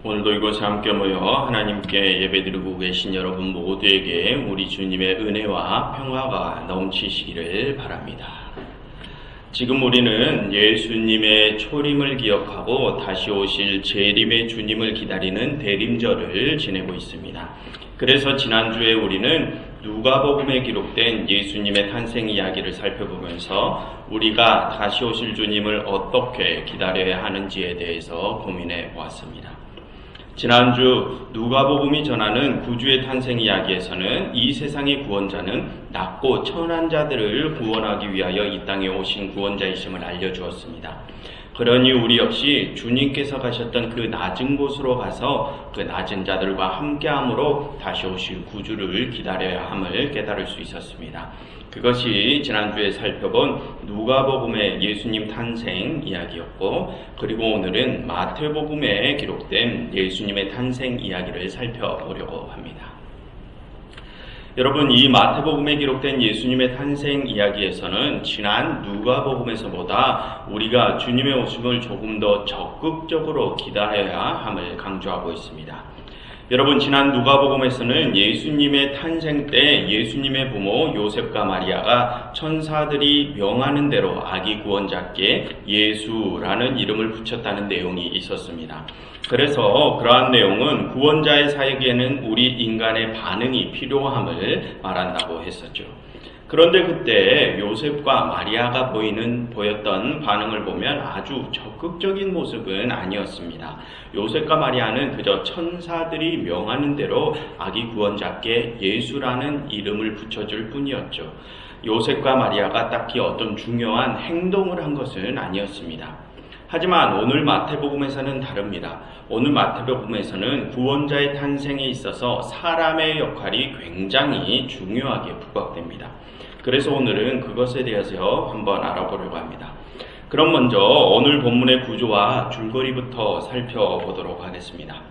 오늘도 이곳에 함께 모여 하나님께 예배드리고 계신 여러분 모두에게 우리 주님의 은혜와 평화가 넘치시기를 바랍니다. 지금 우리는 예수님의 초림을 기억하고 다시 오실 재림의 주님을 기다리는 대림절을 지내고 있습니다. 그래서 지난주에 우리는 누가복음에 기록된 예수님의 탄생 이야기를 살펴보면서 우리가 다시 오실 주님을 어떻게 기다려야 하는지에 대해서 고민해 보았습니다. 지난주 누가복음이 전하는 구주의 탄생 이야기에서는 이 세상의 구원자는 낮고 천한 자들을 구원하기 위하여 이 땅에 오신 구원자이심을 알려주었습니다. 그러니 우리 역시 주님께서 가셨던 그 낮은 곳으로 가서 그 낮은 자들과 함께함으로 다시 오실 구주를 기다려야 함을 깨달을 수 있었습니다. 그것이 지난주에 살펴본 누가복음의 예수님 탄생 이야기였고, 그리고 오늘은 마태복음에 기록된 예수님의 탄생 이야기를 살펴보려고 합니다. 여러분, 이 마태복음에 기록된 예수님의 탄생 이야기에서는 지난 누가복음에서보다 우리가 주님의 오심을 조금 더 적극적으로 기다려야 함을 강조하고 있습니다. 여러분, 지난 누가복음에서는 예수님의 탄생 때 예수님의 부모 요셉과 마리아가 천사들이 명하는 대로 아기 구원자께 예수라는 이름을 붙였다는 내용이 있었습니다. 그래서 그러한 내용은 구원자의 사역에는 우리 인간의 반응이 필요함을 말한다고 했었죠. 그런데 그때 요셉과 마리아가 보였던 반응을 보면 아주 적극적인 모습은 아니었습니다. 요셉과 마리아는 그저 천사들이 명하는 대로 아기 구원자께 예수라는 이름을 붙여줄 뿐이었죠. 요셉과 마리아가 딱히 어떤 중요한 행동을 한 것은 아니었습니다. 하지만 오늘 마태복음에서는 다릅니다. 오늘 마태복음에서는 구원자의 탄생에 있어서 사람의 역할이 굉장히 중요하게 부각됩니다. 그래서 오늘은 그것에 대해서 한번 알아보려고 합니다. 그럼 먼저 오늘 본문의 구조와 줄거리부터 살펴보도록 하겠습니다.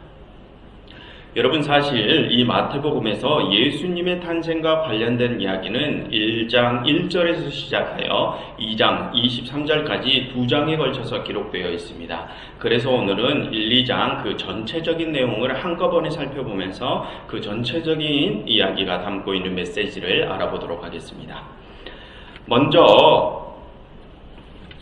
여러분, 사실 이 마태복음에서 예수님의 탄생과 관련된 이야기는 1장 1절에서 시작하여 2장 23절까지 2장에 걸쳐서 기록되어 있습니다. 그래서 오늘은 1, 2장 그 전체적인 내용을 한꺼번에 살펴보면서 그 전체적인 이야기가 담고 있는 메시지를 알아보도록 하겠습니다. 먼저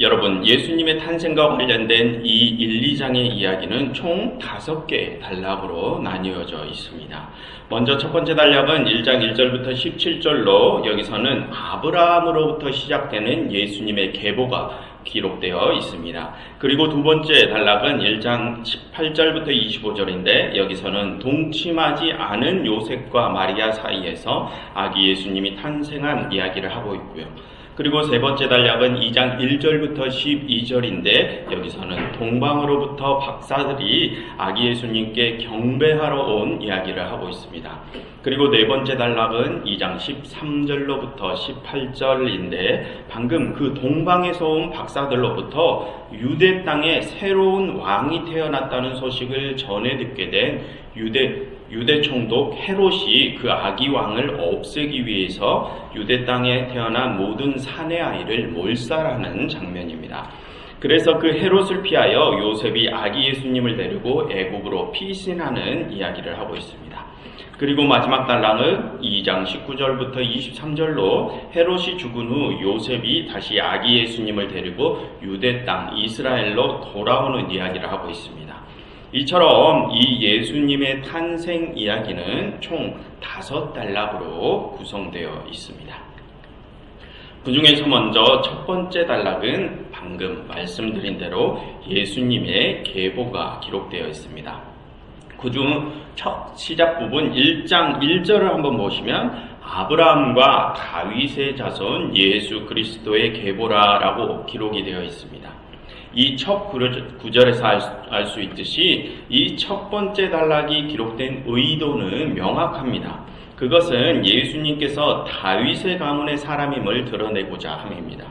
여러분, 예수님의 탄생과 관련된 이 1, 2장의 이야기는 총 5개의 단락으로 나뉘어져 있습니다. 먼저 첫 번째 단락은 1장 1절부터 17절로 여기서는 아브라함으로부터 시작되는 예수님의 계보가 기록되어 있습니다. 그리고 두 번째 단락은 1장 18절부터 25절인데 여기서는 동침하지 않은 요셉과 마리아 사이에서 아기 예수님이 탄생한 이야기를 하고 있고요. 그리고 세 번째 단락은 2장 1절부터 12절인데 여기서는 동방으로부터 박사들이 아기 예수님께 경배하러 온 이야기를 하고 있습니다. 그리고 네 번째 단락은 2장 13절로부터 18절인데 방금 그 동방에서 온 박사들로부터 유대 땅에 새로운 왕이 태어났다는 소식을 전해 듣게 된 유대 총독 헤롯이 그 아기 왕을 없애기 위해서 유대 땅에 태어난 모든 사내 아이를 몰살하는 장면입니다. 그래서 그 헤롯을 피하여 요셉이 아기 예수님을 데리고 애국으로 피신하는 이야기를 하고 있습니다. 그리고 마지막 단락은 2장 19절부터 23절로 헤롯이 죽은 후 요셉이 다시 아기 예수님을 데리고 유대 땅 이스라엘로 돌아오는 이야기를 하고 있습니다. 이처럼 이 예수님의 탄생 이야기는 총 5단락으로 구성되어 있습니다. 그 중에서 먼저 첫 번째 단락은 방금 말씀드린 대로 예수님의 계보가 기록되어 있습니다. 그중 첫 시작 부분 1장 1절을 한번 보시면 아브라함과 다윗의 자손 예수 그리스도의 계보라라고 기록이 되어 있습니다. 이 첫 구절에서 알 수 있듯이 이 첫 번째 단락이 기록된 의도는 명확합니다. 그것은 예수님께서 다윗의 가문의 사람임을 드러내고자 함입니다.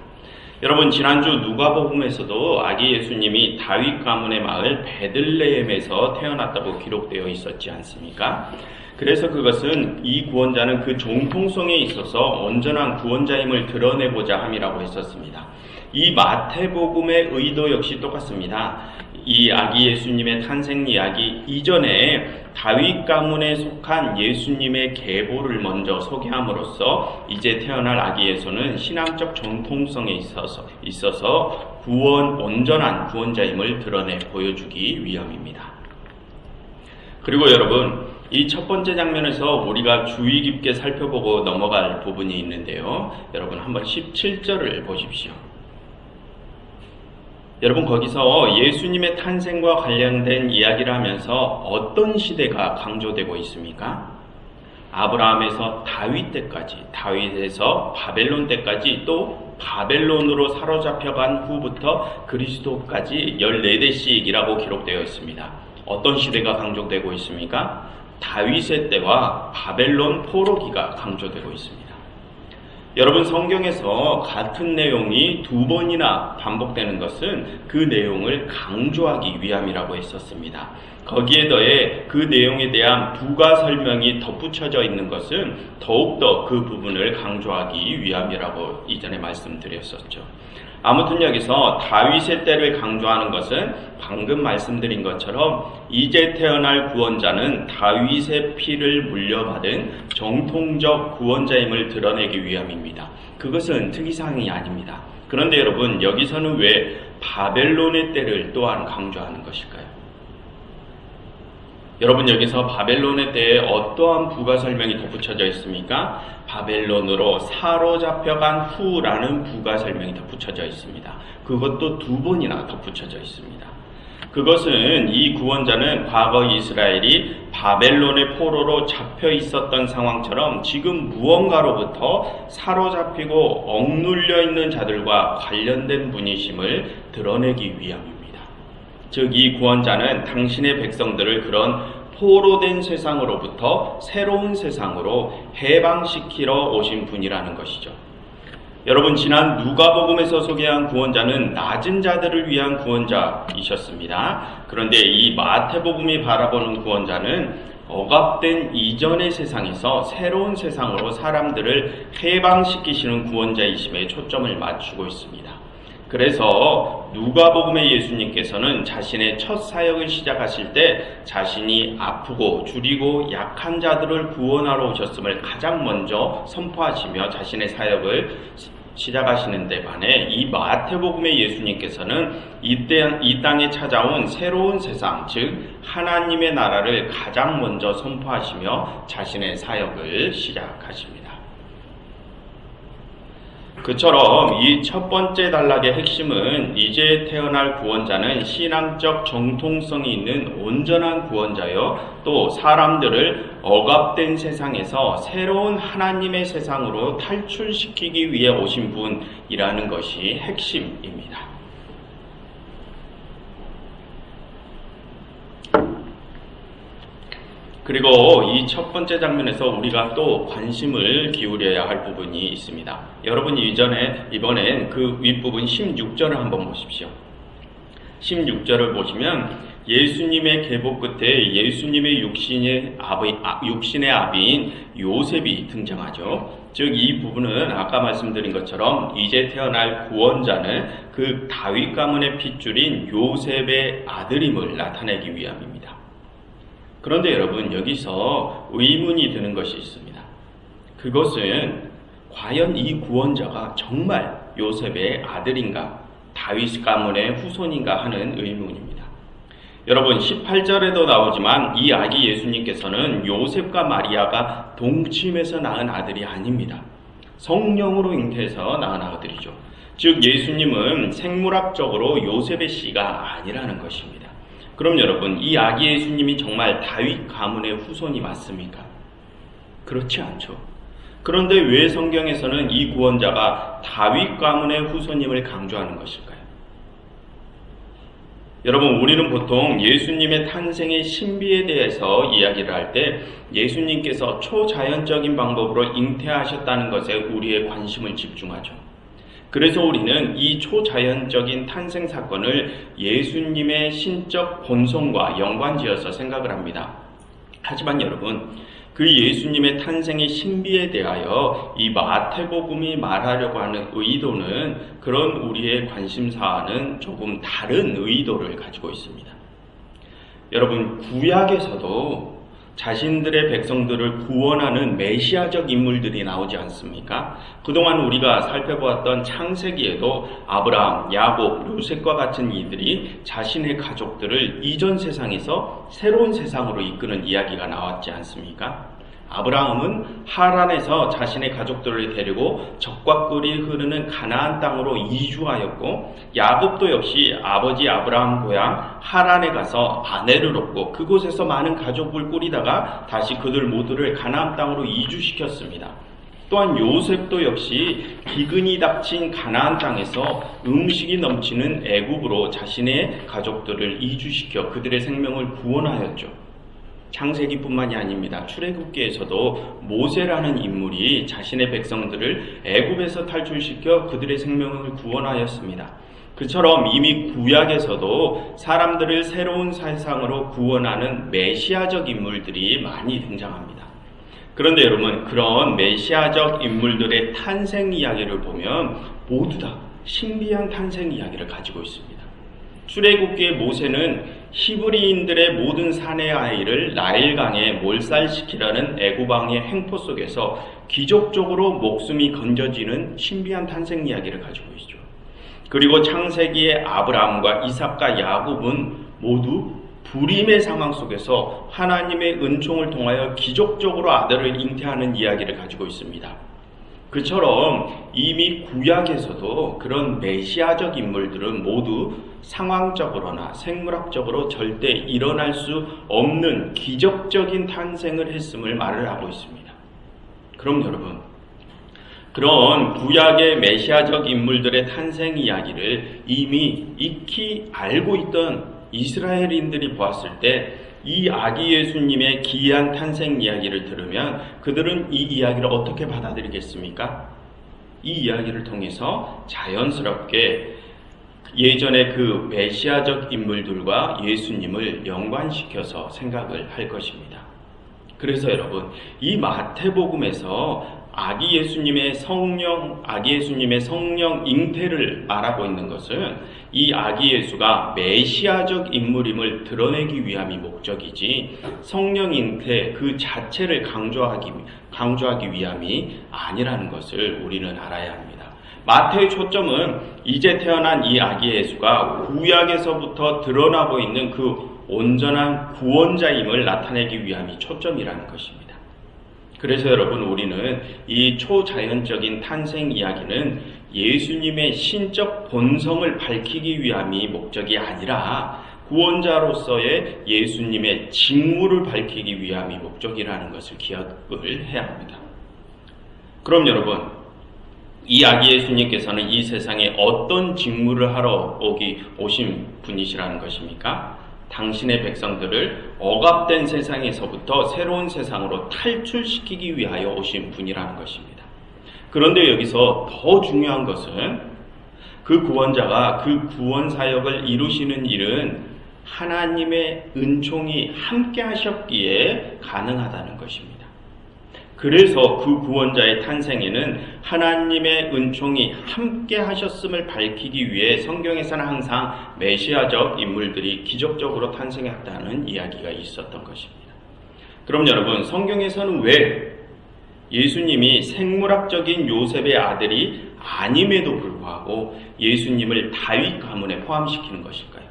여러분, 지난주 누가복음에서도 아기 예수님이 다윗 가문의 마을 베들레헴에서 태어났다고 기록되어 있었지 않습니까? 그래서 그것은 이 구원자는 그 정통성에 있어서 온전한 구원자임을 드러내고자 함이라고 했었습니다. 이 마태복음의 의도 역시 똑같습니다. 이 아기 예수님의 탄생 이야기 이전에 다윗 가문에 속한 예수님의 계보를 먼저 소개함으로써 이제 태어날 아기 예수는 신앙적 정통성에 있어서 온전한 구원자임을 드러내 보여주기 위함입니다. 그리고 여러분, 이 첫 번째 장면에서 우리가 주의 깊게 살펴보고 넘어갈 부분이 있는데요. 여러분 한번 17절을 보십시오. 여러분, 거기서 예수님의 탄생과 관련된 이야기를 하면서 어떤 시대가 강조되고 있습니까? 아브라함에서 다윗 때까지, 다윗에서 바벨론 때까지, 또 바벨론으로 사로잡혀간 후부터 그리스도까지 14대씩이라고 기록되어 있습니다. 어떤 시대가 강조되고 있습니까? 다윗의 때와 바벨론 포로기가 강조되고 있습니다. 여러분, 성경에서 같은 내용이 두 번이나 반복되는 것은 그 내용을 강조하기 위함이라고 했었습니다. 거기에 더해 그 내용에 대한 부가 설명이 덧붙여져 있는 것은 더욱더 그 부분을 강조하기 위함이라고 이전에 말씀드렸었죠. 아무튼 여기서 다윗의 때를 강조하는 것은 방금 말씀드린 것처럼 이제 태어날 구원자는 다윗의 피를 물려받은 정통적 구원자임을 드러내기 위함입니다. 그것은 특이사항이 아닙니다. 그런데 여러분, 여기서는 왜 바벨론의 때를 또한 강조하는 것일까요? 여러분, 여기서 바벨론에 대해 어떠한 부가 설명이 덧붙여져 있습니까? 바벨론으로 사로잡혀간 후라는 부가 설명이 덧붙여져 있습니다. 그것도 두 번이나 덧붙여져 있습니다. 그것은 이 구원자는 과거 이스라엘이 바벨론의 포로로 잡혀 있었던 상황처럼 지금 무언가로부터 사로잡히고 억눌려 있는 자들과 관련된 분이심을 드러내기 위함입니다. 즉, 이 구원자는 당신의 백성들을 그런 포로된 세상으로부터 새로운 세상으로 해방시키러 오신 분이라는 것이죠. 여러분, 지난 누가복음에서 소개한 구원자는 낮은 자들을 위한 구원자이셨습니다. 그런데 이 마태복음이 바라보는 구원자는 억압된 이전의 세상에서 새로운 세상으로 사람들을 해방시키시는 구원자이심에 초점을 맞추고 있습니다. 그래서 누가복음의 예수님께서는 자신의 첫 사역을 시작하실 때 자신이 아프고 주리고 약한 자들을 구원하러 오셨음을 가장 먼저 선포하시며 자신의 사역을 시작하시는 데 반해 이 마태복음의 예수님께서는 이 땅에 찾아온 새로운 세상, 즉 하나님의 나라를 가장 먼저 선포하시며 자신의 사역을 시작하십니다. 그처럼 이 첫 번째 단락의 핵심은 이제 태어날 구원자는 신앙적 정통성이 있는 온전한 구원자요, 또 사람들을 억압된 세상에서 새로운 하나님의 세상으로 탈출시키기 위해 오신 분이라는 것이 핵심입니다. 그리고 이 첫 번째 장면에서 우리가 또 관심을 기울여야 할 부분이 있습니다. 여러분이 이번엔 그 윗부분 16절을 한번 보십시오. 16절을 보시면 예수님의 계보 끝에 예수님의 육신의 아비인 요셉이 등장하죠. 즉, 이 부분은 아까 말씀드린 것처럼 이제 태어날 구원자는 그 다윗 가문의 핏줄인 요셉의 아들임을 나타내기 위함입니다. 그런데 여러분, 여기서 의문이 드는 것이 있습니다. 그것은 과연 이 구원자가 정말 요셉의 아들인가, 다윗 가문의 후손인가 하는 의문입니다. 여러분, 18절에도 나오지만 이 아기 예수님께서는 요셉과 마리아가 동침해서 낳은 아들이 아닙니다. 성령으로 잉태해서 낳은 아들이죠. 즉, 예수님은 생물학적으로 요셉의 씨가 아니라는 것입니다. 그럼 여러분, 이 아기 예수님이 정말 다윗 가문의 후손이 맞습니까? 그렇지 않죠. 그런데 왜 성경에서는 이 구원자가 다윗 가문의 후손임을 강조하는 것일까요? 여러분, 우리는 보통 예수님의 탄생의 신비에 대해서 이야기를 할 때 예수님께서 초자연적인 방법으로 잉태하셨다는 것에 우리의 관심을 집중하죠. 그래서 우리는 이 초자연적인 탄생 사건을 예수님의 신적 본성과 연관지어서 생각을 합니다. 하지만 여러분, 그 예수님의 탄생의 신비에 대하여 이 마태복음이 말하려고 하는 의도는 그런 우리의 관심사와는 조금 다른 의도를 가지고 있습니다. 여러분, 구약에서도 자신들의 백성들을 구원하는 메시아적 인물들이 나오지 않습니까? 그동안 우리가 살펴보았던 창세기에도 아브라함, 야곱, 요셉과 같은 이들이 자신의 가족들을 이전 세상에서 새로운 세상으로 이끄는 이야기가 나왔지 않습니까? 아브라함은 하란에서 자신의 가족들을 데리고 적과 꿀이 흐르는 가나안 땅으로 이주하였고, 야곱도 역시 아버지 아브라함 고향 하란에 가서 아내를 얻고 그곳에서 많은 가족을 꾸리다가 다시 그들 모두를 가나안 땅으로 이주시켰습니다. 또한 요셉도 역시 기근이 닥친 가나안 땅에서 음식이 넘치는 애굽으로 자신의 가족들을 이주시켜 그들의 생명을 구원하였죠. 창세기뿐만이 아닙니다. 출애굽기에서도 모세라는 인물이 자신의 백성들을 애굽에서 탈출시켜 그들의 생명을 구원하였습니다. 그처럼 이미 구약에서도 사람들을 새로운 세상으로 구원하는 메시아적 인물들이 많이 등장합니다. 그런데 여러분, 그런 메시아적 인물들의 탄생 이야기를 보면 모두 다 신비한 탄생 이야기를 가지고 있습니다. 출애굽기의 모세는 히브리인들의 모든 사내 아이를 나일강에 몰살시키라는 애굽왕의 행포 속에서 기적적으로 목숨이 건져지는 신비한 탄생 이야기를 가지고 있죠. 그리고 창세기의 아브라함과 이삭과 야곱은 모두 불임의 상황 속에서 하나님의 은총을 통하여 기적적으로 아들을 잉태하는 이야기를 가지고 있습니다. 그처럼 이미 구약에서도 그런 메시아적 인물들은 모두 상황적으로나 생물학적으로 절대 일어날 수 없는 기적적인 탄생을 했음을 말을 하고 있습니다. 그럼 여러분, 그런 구약의 메시아적 인물들의 탄생 이야기를 이미 익히 알고 있던 이스라엘인들이 보았을 때 이 아기 예수님의 기이한 탄생 이야기를 들으면 그들은 이 이야기를 어떻게 받아들이겠습니까? 이 이야기를 통해서 자연스럽게 예전의 그 메시아적 인물들과 예수님을 연관시켜서 생각을 할 것입니다. 그래서 여러분, 이 마태복음에서 아기 예수님의 성령 잉태를 말하고 있는 것은 이 아기 예수가 메시아적 인물임을 드러내기 위함이 목적이지 성령 잉태 그 자체를 강조하기 위함이 아니라는 것을 우리는 알아야 합니다. 마태의 초점은 이제 태어난 이 아기 예수가 구약에서부터 드러나고 있는 그 온전한 구원자임을 나타내기 위함이 초점이라는 것입니다. 그래서 여러분, 우리는 이 초자연적인 탄생 이야기는 예수님의 신적 본성을 밝히기 위함이 목적이 아니라 구원자로서의 예수님의 직무를 밝히기 위함이 목적이라는 것을 기억을 해야 합니다. 그럼 여러분, 이 아기 예수님께서는 이 세상에 어떤 직무를 하러 오신 분이시라는 것입니까? 당신의 백성들을 억압된 세상에서부터 새로운 세상으로 탈출시키기 위하여 오신 분이라는 것입니다. 그런데 여기서 더 중요한 것은 그 구원자가 그 구원 사역을 이루시는 일은 하나님의 은총이 함께 하셨기에 가능하다는 것입니다. 그래서 그 구원자의 탄생에는 하나님의 은총이 함께 하셨음을 밝히기 위해 성경에서는 항상 메시아적 인물들이 기적적으로 탄생했다는 이야기가 있었던 것입니다. 그럼 여러분, 성경에서는 왜 예수님이 생물학적인 요셉의 아들이 아님에도 불구하고 예수님을 다윗 가문에 포함시키는 것일까요?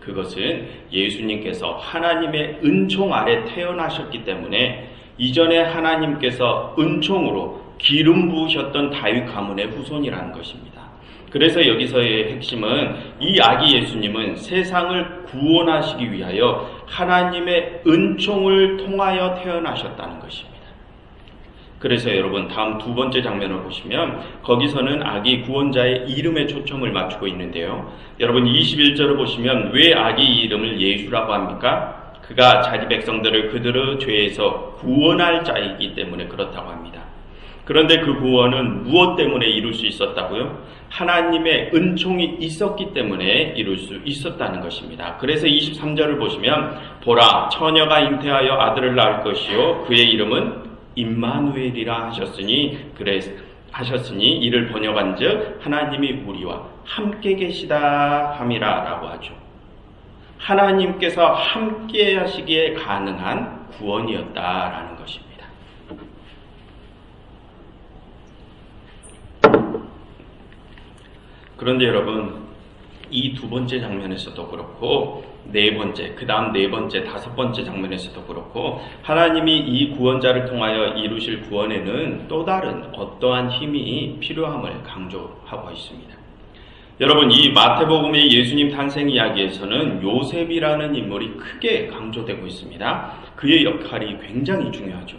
그것은 예수님께서 하나님의 은총 아래 태어나셨기 때문에 이전에 하나님께서 은총으로 기름 부으셨던 다윗 가문의 후손이라는 것입니다. 그래서 여기서의 핵심은 이 아기 예수님은 세상을 구원하시기 위하여 하나님의 은총을 통하여 태어나셨다는 것입니다. 그래서 여러분, 다음 두 번째 장면을 보시면 거기서는 아기 구원자의 이름에 초점을 맞추고 있는데요. 여러분, 21절을 보시면 왜 아기 이름을 예수라고 합니까? 그가 자기 백성들을 그들의 죄에서 구원할 자이기 때문에 그렇다고 합니다. 그런데 그 구원은 무엇 때문에 이룰 수 있었다고요? 하나님의 은총이 있었기 때문에 이룰 수 있었다는 것입니다. 그래서 23절을 보시면 보라 처녀가 잉태하여 아들을 낳을 것이요 그의 이름은 임마누엘이라 하셨으니 이를 번역한즉 하나님이 우리와 함께 계시다 함이라라고 하죠. 하나님께서 함께 하시기에 가능한 구원이었다라는 것입니다. 그런데 여러분, 이 두 번째 장면에서도 그렇고 네 번째, 그 다음 네 번째, 다섯 번째 장면에서도 그렇고 하나님이 이 구원자를 통하여 이루실 구원에는 또 다른 어떠한 힘이 필요함을 강조하고 있습니다. 여러분, 이 마태복음의 예수님 탄생 이야기에서는 요셉이라는 인물이 크게 강조되고 있습니다. 그의 역할이 굉장히 중요하죠.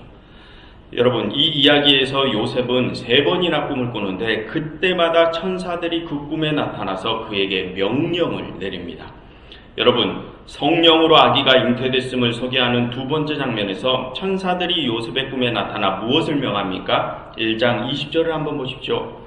여러분, 이 이야기에서 요셉은 3번이나 꿈을 꾸는데 그때마다 천사들이 그 꿈에 나타나서 그에게 명령을 내립니다. 여러분, 성령으로 아기가 잉태됐음을 소개하는 두 번째 장면에서 천사들이 요셉의 꿈에 나타나 무엇을 명합니까? 1장 20절을 한번 보십시오.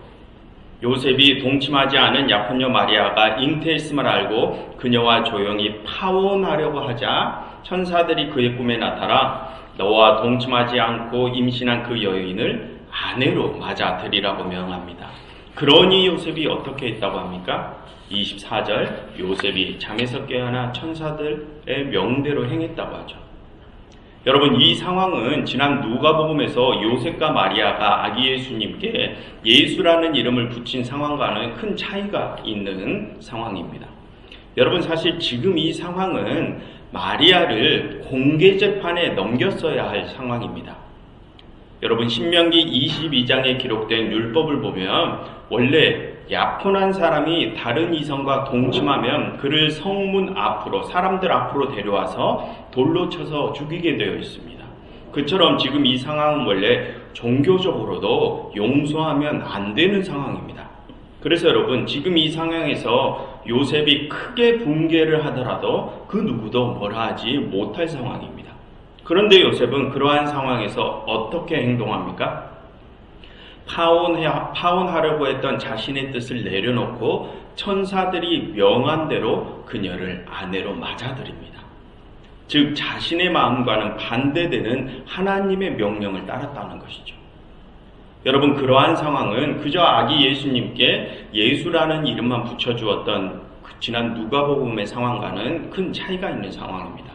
요셉이 동침하지 않은 약혼녀 마리아가 잉태했음을 알고 그녀와 조용히 파혼하려고 하자 천사들이 그의 꿈에 나타나 너와 동침하지 않고 임신한 그 여인을 아내로 맞아들이라고 명합니다. 그러니 요셉이 어떻게 했다고 합니까? 24절 요셉이 잠에서 깨어나 천사들의 명대로 행했다고 하죠. 여러분, 이 상황은 지난 누가복음에서 요셉과 마리아가 아기 예수님께 예수라는 이름을 붙인 상황과는 큰 차이가 있는 상황입니다. 여러분, 사실 지금 이 상황은 마리아를 공개 재판에 넘겼어야 할 상황입니다. 여러분, 신명기 22장에 기록된 율법을 보면 원래 약혼한 사람이 다른 이성과 동침하면 그를 성문 앞으로, 사람들 앞으로 데려와서 돌로 쳐서 죽이게 되어 있습니다. 그처럼 지금 이 상황은 원래 종교적으로도 용서하면 안 되는 상황입니다. 그래서 여러분, 지금 이 상황에서 요셉이 크게 붕괴를 하더라도 그 누구도 뭐라 하지 못할 상황입니다. 그런데 요셉은 그러한 상황에서 어떻게 행동합니까? 파혼하려고 했던 자신의 뜻을 내려놓고 천사들이 명한 대로 그녀를 아내로 맞아들입니다. 즉 자신의 마음과는 반대되는 하나님의 명령을 따랐다는 것이죠. 여러분, 그러한 상황은 그저 아기 예수님께 예수라는 이름만 붙여주었던 지난 누가복음의 상황과는 큰 차이가 있는 상황입니다.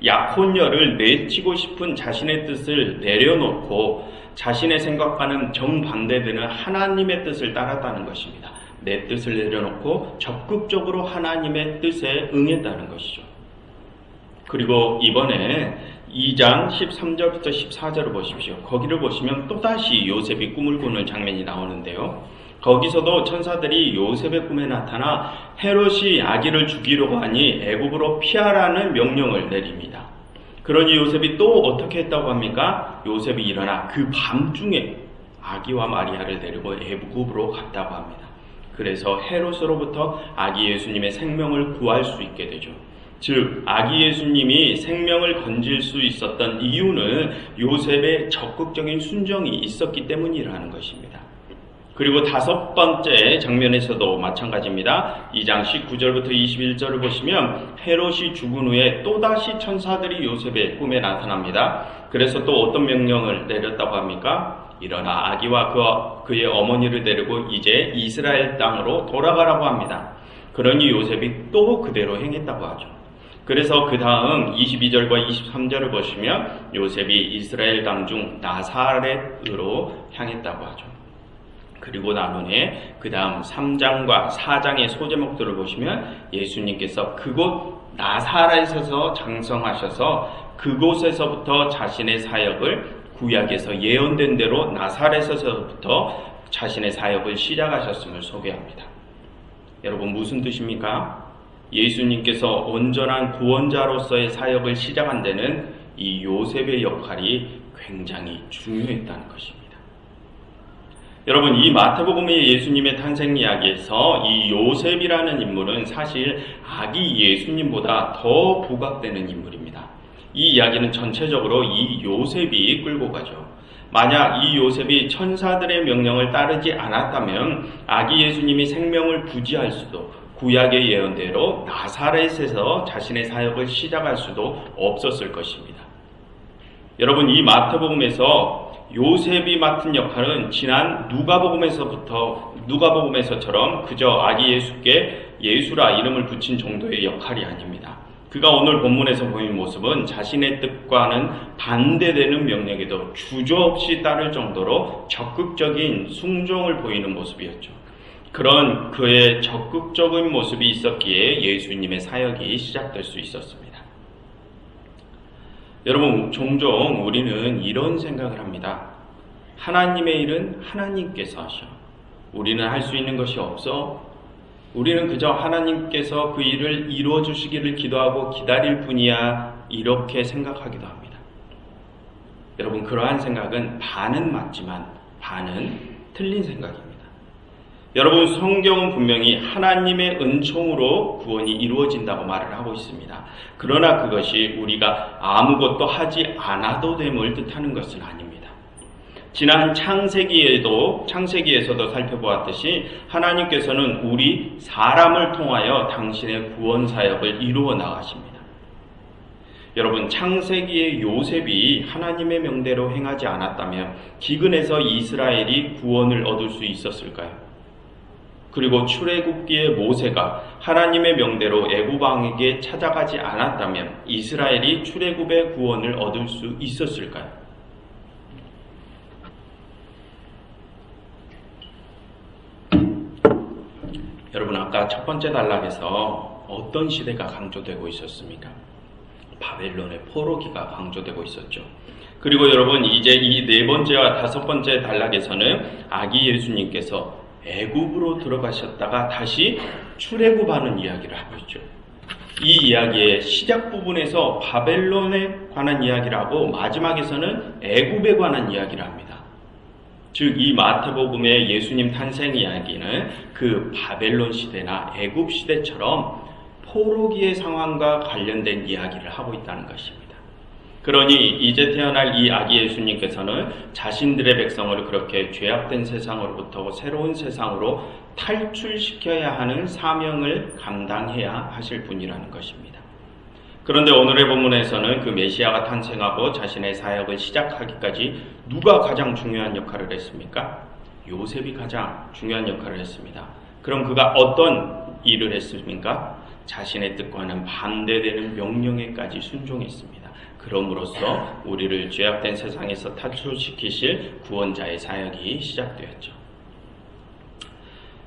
약혼녀를 내치고 싶은 자신의 뜻을 내려놓고 자신의 생각과는 정반대되는 하나님의 뜻을 따랐다는 것입니다. 내 뜻을 내려놓고 적극적으로 하나님의 뜻에 응했다는 것이죠. 그리고 이번에 2장 13절부터 14절을 보십시오. 거기를 보시면 또다시 요셉이 꿈을 꾸는 장면이 나오는데요. 거기서도 천사들이 요셉의 꿈에 나타나 헤롯이 아기를 죽이려고 하니 애굽으로 피하라는 명령을 내립니다. 그러니 요셉이 또 어떻게 했다고 합니까? 요셉이 일어나 그 밤중에 아기와 마리아를 데리고 애굽으로 갔다고 합니다. 그래서 헤롯으로부터 아기 예수님의 생명을 구할 수 있게 되죠. 즉 아기 예수님이 생명을 건질 수 있었던 이유는 요셉의 적극적인 순종이 있었기 때문이라는 것입니다. 그리고 다섯 번째 장면에서도 마찬가지입니다. 2장 19절부터 21절을 보시면 헤롯이 죽은 후에 또다시 천사들이 요셉의 꿈에 나타납니다. 그래서 또 어떤 명령을 내렸다고 합니까? 일어나 아기와 그의 어머니를 데리고 이제 이스라엘 땅으로 돌아가라고 합니다. 그러니 요셉이 또 그대로 행했다고 하죠. 그래서 그 다음 22절과 23절을 보시면 요셉이 이스라엘 땅 중 나사렛으로 향했다고 하죠. 그리고 난 후에 그 다음 3장과 4장의 소제목들을 보시면 예수님께서 그곳 나사렛에서 장성하셔서 그곳에서부터 자신의 사역을 구약에서 예언된 대로 나사렛에서부터 자신의 사역을 시작하셨음을 소개합니다. 여러분, 무슨 뜻입니까? 예수님께서 온전한 구원자로서의 사역을 시작한 데는 이 요셉의 역할이 굉장히 중요했다는 것입니다. 여러분, 이 마태복음의 예수님의 탄생 이야기에서 이 요셉이라는 인물은 사실 아기 예수님보다 더 부각되는 인물입니다. 이 이야기는 전체적으로 이 요셉이 끌고 가죠. 만약 이 요셉이 천사들의 명령을 따르지 않았다면 아기 예수님이 생명을 부지할 수도, 구약의 예언대로 나사렛에서 자신의 사역을 시작할 수도 없었을 것입니다. 여러분, 이 마태복음에서 요셉이 맡은 역할은 지난 누가복음에서처럼 그저 아기 예수께 예수라 이름을 붙인 정도의 역할이 아닙니다. 그가 오늘 본문에서 보인 모습은 자신의 뜻과는 반대되는 명령에도 주저없이 따를 정도로 적극적인 순종을 보이는 모습이었죠. 그런 그의 적극적인 모습이 있었기에 예수님의 사역이 시작될 수 있었습니다. 여러분, 종종 우리는 이런 생각을 합니다. 하나님의 일은 하나님께서 하셔. 우리는 할 수 있는 것이 없어. 우리는 그저 하나님께서 그 일을 이루어 주시기를 기도하고 기다릴 뿐이야. 이렇게 생각하기도 합니다. 여러분, 그러한 생각은 반은 맞지만 반은 틀린 생각입니다. 여러분, 성경은 분명히 하나님의 은총으로 구원이 이루어진다고 말을 하고 있습니다. 그러나 그것이 우리가 아무것도 하지 않아도 됨을 뜻하는 것은 아닙니다. 지난 창세기에서도 살펴보았듯이 하나님께서는 우리 사람을 통하여 당신의 구원 사역을 이루어 나가십니다. 여러분, 창세기의 요셉이 하나님의 명대로 행하지 않았다면 기근에서 이스라엘이 구원을 얻을 수 있었을까요? 그리고 출애굽기의 모세가 하나님의 명대로 애굽 왕에게 찾아가지 않았다면 이스라엘이 출애굽의 구원을 얻을 수 있었을까요? 여러분, 아까 첫 번째 단락에서 어떤 시대가 강조되고 있었습니까? 바벨론의 포로기가 강조되고 있었죠. 그리고 여러분, 이제 이 네 번째와 다섯 번째 단락에서는 아기 예수님께서 애굽으로 들어가셨다가 다시 출애굽하는 이야기를 하고 있죠. 이 이야기의 시작 부분에서 바벨론에 관한 이야기를 하고 마지막에서는 애굽에 관한 이야기를 합니다. 즉, 이 마태복음의 예수님 탄생 이야기는 그 바벨론 시대나 애굽 시대처럼 포로기의 상황과 관련된 이야기를 하고 있다는 것입니다. 그러니 이제 태어날 이 아기 예수님께서는 자신들의 백성을 그렇게 죄악된 세상으로부터 새로운 세상으로 탈출시켜야 하는 사명을 감당해야 하실 분이라는 것입니다. 그런데 오늘의 본문에서는 그 메시아가 탄생하고 자신의 사역을 시작하기까지 누가 가장 중요한 역할을 했습니까? 요셉이 가장 중요한 역할을 했습니다. 그럼 그가 어떤 일을 했습니까? 자신의 뜻과는 반대되는 명령에까지 순종했습니다. 그럼으로써 우리를 죄악된 세상에서 탈출시키실 구원자의 사역이 시작되었죠.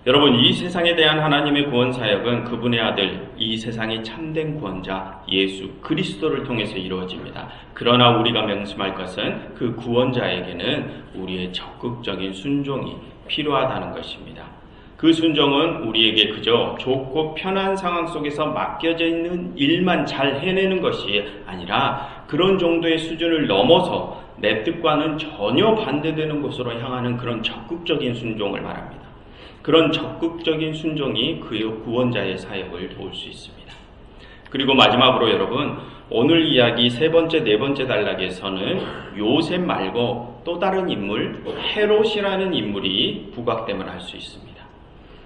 여러분, 이 세상에 대한 하나님의 구원 사역은 그분의 아들, 이 세상의 참된 구원자 예수 그리스도를 통해서 이루어집니다. 그러나 우리가 명심할 것은 그 구원자에게는 우리의 적극적인 순종이 필요하다는 것입니다. 그 순종은 우리에게 그저 좋고 편한 상황 속에서 맡겨져 있는 일만 잘 해내는 것이 아니라 그런 정도의 수준을 넘어서 내 뜻과는 전혀 반대되는 곳으로 향하는 그런 적극적인 순종을 말합니다. 그런 적극적인 순종이 그 구원자의 사역을 도울 수 있습니다. 그리고 마지막으로 여러분, 오늘 이야기 세 번째, 네 번째 단락에서는 요셉 말고 또 다른 인물, 헤롯이라는 인물이 부각됨을 할 수 있습니다.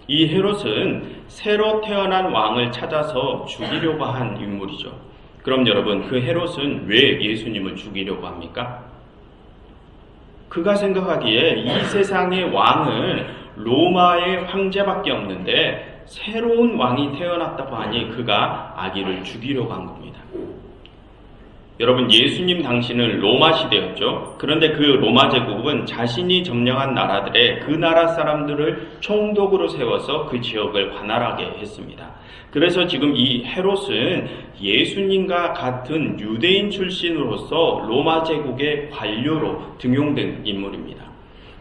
이 헤롯은 새로 태어난 왕을 찾아서 죽이려고 한 인물이죠. 그럼 여러분, 그 헤롯은 왜 예수님을 죽이려고 합니까? 그가 생각하기에 이 세상의 왕은 로마의 황제밖에 없는데 새로운 왕이 태어났다고 하니 그가 아기를 죽이려고 한 겁니다. 여러분, 예수님 당시는 로마 시대였죠. 그런데 그 로마 제국은 자신이 점령한 나라들의 그 나라 사람들을 총독으로 세워서 그 지역을 관할하게 했습니다. 그래서 지금 이 헤롯은 예수님과 같은 유대인 출신으로서 로마 제국의 관료로 등용된 인물입니다.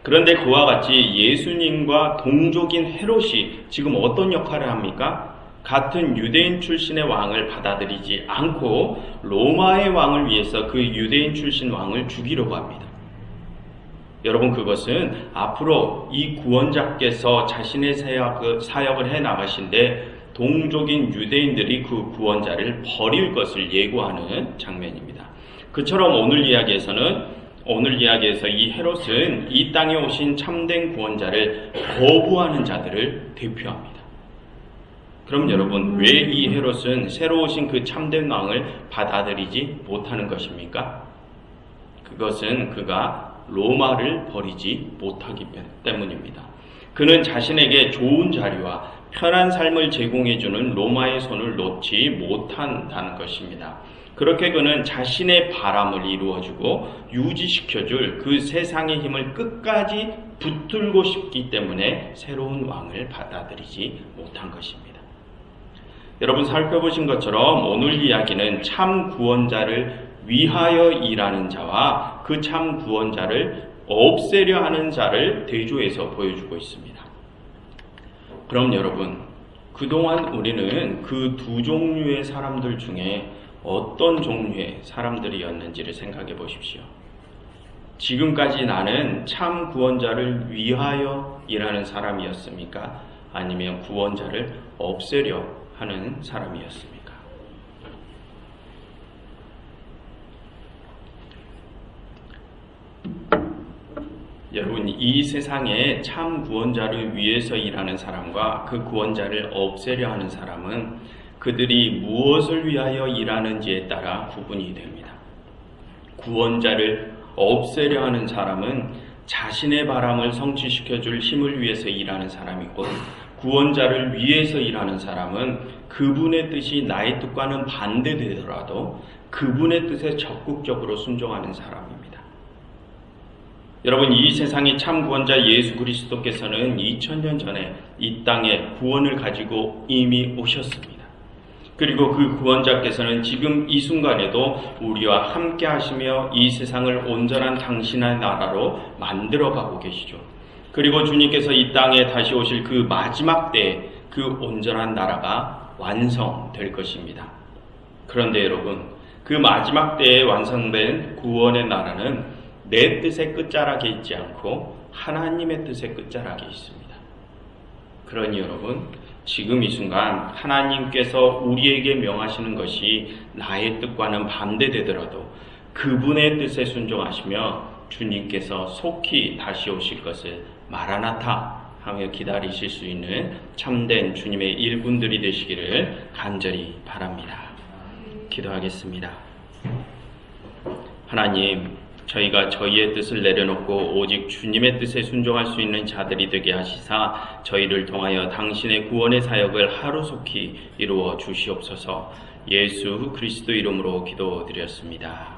그런데 그와 같이 예수님과 동족인 헤롯이 지금 어떤 역할을 합니까? 같은 유대인 출신의 왕을 받아들이지 않고 로마의 왕을 위해서 그 유대인 출신 왕을 죽이려고 합니다. 여러분, 그것은 앞으로 이 구원자께서 자신의 사역을 해나가신데 동족인 유대인들이 그 구원자를 버릴 것을 예고하는 장면입니다. 그처럼 오늘 이야기에서는 오늘 이야기에서 이 헤롯은 이 땅에 오신 참된 구원자를 거부하는 자들을 대표합니다. 그럼 여러분, 왜 이 헤롯은 새로 오신 그 참된 왕을 받아들이지 못하는 것입니까? 그것은 그가 로마를 버리지 못하기 때문입니다. 그는 자신에게 좋은 자리와 편한 삶을 제공해주는 로마의 손을 놓지 못한다는 것입니다. 그렇게 그는 자신의 바람을 이루어주고 유지시켜줄 그 세상의 힘을 끝까지 붙들고 싶기 때문에 새로운 왕을 받아들이지 못한 것입니다. 여러분, 살펴보신 것처럼 오늘 이야기는 참 구원자를 위하여 일하는 자와 그 참 구원자를 없애려 하는 자를 대조해서 보여주고 있습니다. 그럼 여러분, 그동안 우리는 그 두 종류의 사람들 중에 어떤 종류의 사람들이었는지를 생각해 보십시오. 지금까지 나는 참 구원자를 위하여 일하는 사람이었습니까? 아니면 구원자를 없애려 하는 사람이었습니까? 여러분, 이 세상에 참 구원자를 위해서 일하는 사람과 그 구원자를 없애려 하는 사람은 그들이 무엇을 위하여 일하는지에 따라 구분이 됩니다. 구원자를 없애려 하는 사람은 자신의 바람을 성취시켜줄 힘을 위해서 일하는 사람이고, 구원자를 위해서 일하는 사람은 그분의 뜻이 나의 뜻과는 반대되더라도 그분의 뜻에 적극적으로 순종하는 사람입니다. 여러분, 이 세상의 참 구원자 예수 그리스도께서는 2000년 전에 이 땅에 구원을 가지고 이미 오셨습니다. 그리고 그 구원자께서는 지금 이 순간에도 우리와 함께 하시며 이 세상을 온전한 당신의 나라로 만들어가고 계시죠. 그리고 주님께서 이 땅에 다시 오실 그 마지막 때에 그 온전한 나라가 완성될 것입니다. 그런데 여러분, 그 마지막 때에 완성된 구원의 나라는 내 뜻의 끝자락에 있지 않고 하나님의 뜻의 끝자락에 있습니다. 그러니 여러분, 지금 이 순간 하나님께서 우리에게 명하시는 것이 나의 뜻과는 반대되더라도 그분의 뜻에 순종하시며 주님께서 속히 다시 오실 것을 마라나타 하며 기다리실 수 있는 참된 주님의 일꾼들이 되시기를 간절히 바랍니다. 기도하겠습니다. 하나님, 저희가 저희의 뜻을 내려놓고 오직 주님의 뜻에 순종할 수 있는 자들이 되게 하시사 저희를 통하여 당신의 구원의 사역을 하루속히 이루어 주시옵소서. 예수 그리스도 이름으로 기도드렸습니다.